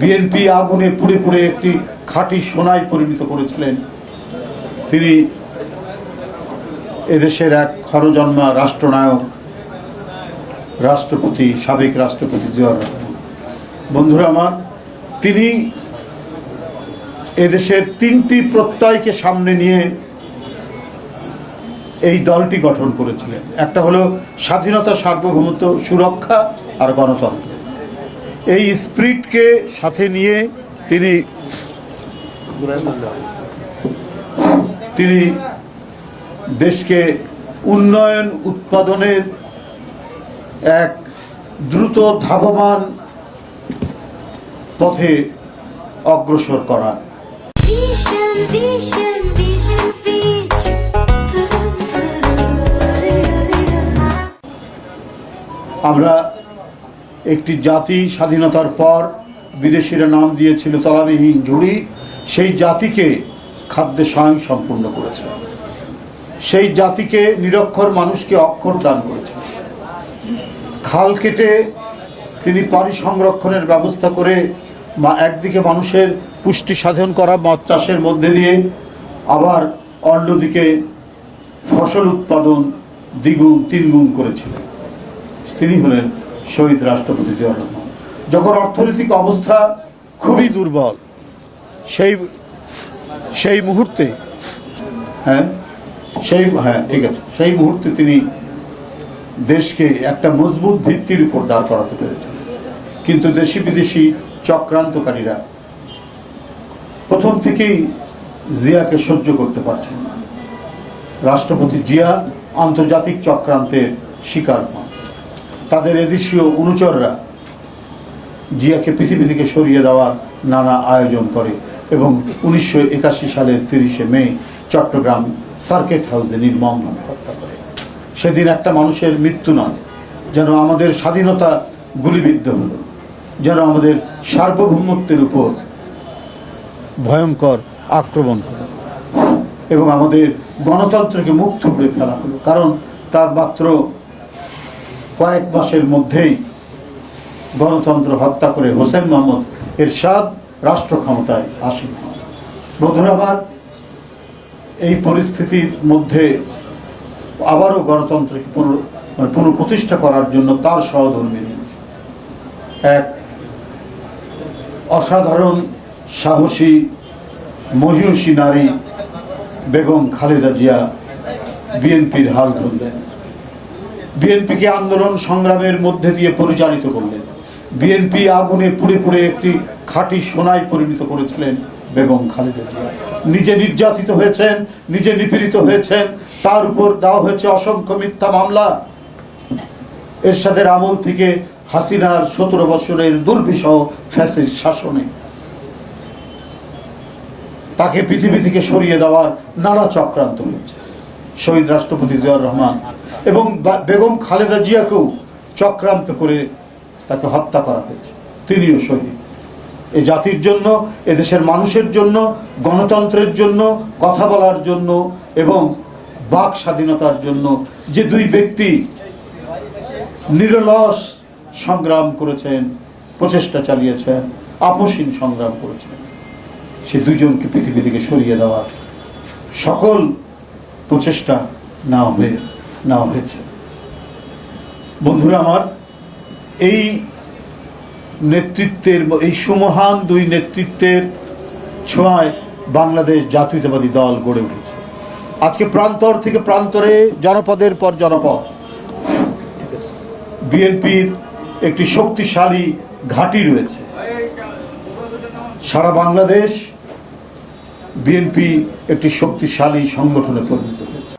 BNP আগুনে পুড়ে পুড়ে একটি খাঁটি সোনায় পরিণত করেছিলেন। তিনি এদেশের এক ক্ষরজন্মা রাষ্ট্রনায়ক, রাষ্ট্রপতি, সাবেক রাষ্ট্রপতি জিয়াউর রহমান। বন্ধুরা আমার, তিনি এদেশের তিনটি প্রত্যয়কে সামনে নিয়ে এই দলটি গঠন করেছিলেন। একটা হলো স্বাধীনতা, সার্বভৌমত্ব, সুরক্ষা আর গণতন্ত্র। এই স্পিরিটকে সাথে নিয়ে তিনি দেশকে উন্নয়ন উৎপাদনের এক দ্রুত ধাবমান পথে অগ্রসর করান। আমরা একটি জাতি স্বাধীনতার পর বিদেশিরা নাম দিয়েছিল তলাবিহীন ঝুড়ি, সেই জাতিকে খাদ্যে স্বয়ং সম্পূর্ণ করেছে। সেই জাতিকে নিরক্ষর মানুষকে অক্ষর দান করেছে। খাল কেটে তিনি পানি সংরক্ষণের ব্যবস্থা করে একদিকে মানুষের পুষ্টি সাধন করা মাছ চাষের মধ্যে দিয়ে, আবার অন্যদিকে ফসল উৎপাদন দ্বিগুণ তিনগুণ করেছিলেন। তিনি হলেন শহীদ রাষ্ট্রপতি জিয়াউর রহমান। যখন অর্থনৈতিক অবস্থা খুবই দুর্বল, সেই মুহূর্তে সেই মুহূর্তে তিনি দেশকে একটা মজবুত ভিত্তির উপর দাঁড় করাতে পেরেছিলেন। কিন্তু দেশি বিদেশি চক্রান্তকারীরা প্রথম থেকেই জিয়াকে সহ্য করতে পারছেন না। রাষ্ট্রপতি জিয়া আন্তর্জাতিক চক্রান্তের শিকার হন। তাদের এদেশীয় অনুচররা জিয়াকে পৃথিবী থেকে সরিয়ে দেওয়ার নানা আয়োজন করে এবং 1981 সালের 30শে মে চট্টগ্রাম সার্কিট হাউসে নির্মমভাবে হত্যা করে। সেদিন একটা মানুষের মৃত্যু নয়, যেন আমাদের স্বাধীনতা গুলিবিদ্ধ হলো, যেন আমাদের সার্বভৌমত্বের উপর ভয়ঙ্কর আক্রমণ হলো এবং আমাদের গণতন্ত্রকে মুখ থুবড়ে ফেলা হলো। কারণ তার মাত্র কয়েক মাসের মধ্যেই গণতন্ত্র হত্যা করে হোসেন মোহাম্মদ এরশাদ রাষ্ট্র ক্ষমতায় আসীন হন। বন্ধুরা আমার, এই পরিস্থিতির মধ্যে আবারও গণতন্ত্রকে পুনঃপ্রতিষ্ঠা করার জন্য তার সহধর্মিণী এক অসাধারণ সাহসী মহিষী নারী বেগম খালেদা জিয়া বিএনপির হাল ধরলেন। বিএনপিকে আন্দোলন সংগ্রামের মধ্যে দিয়ে পরিচালিত করলেন। বিএনপি আগুনে পুড়ে পুড়ে একটি খাঁটি সোনায় পরিণত করেছিলেন বেগম খালেদা জিয়া। নিজে নির্যাতিত হয়েছেন, নিজে নিপীড়িত হয়েছেন, তার উপর দেওয়া হয়েছে অসংখ্য মিথ্যা মামলা। এরশাদের আমল থেকে হাসিনার 17 বছরের দুর্বিষহ ফ্যাসিস্ট শাসনে তাকে পৃথিবী থেকে সরিয়ে দেওয়ার নানা চক্রান্ত হয়েছে। শহীদ রাষ্ট্রপতি জিয়াউর রহমান এবং বেগম খালেদা জিয়াকেও চক্রান্ত করে তাকে হত্যা করা হয়েছে। তিনিও শহীদ। এই জাতির জন্য, এদেশের মানুষের জন্য, গণতন্ত্রের জন্য, কথা বলার জন্য এবং বাক স্বাধীনতার জন্য যে দুই ব্যক্তি নিরলস সংগ্রাম করেছেন, প্রচেষ্টা চালিয়েছেন, আপসহীন সংগ্রাম করেছেন, সে দুইজনকে পৃথিবী থেকে সরিয়ে দেওয়ার সকল প্রচেষ্টা নেওয়া হয়েছে। বন্ধুরা আমার, এই নেতৃত্বের, এই সুমহান দুই নেতৃত্বের ছোঁয়ায় বাংলাদেশ জাতীয়তাবাদী দল গড়ে উঠেছে। আজকে প্রান্তর থেকে প্রান্তরে, জনপদের পর জনপদ বিএনপির একটি শক্তিশালী ঘাঁটি রয়েছে। সারা বাংলাদেশ বিএনপি একটি শক্তিশালী সংগঠনে পরিণত হয়েছে।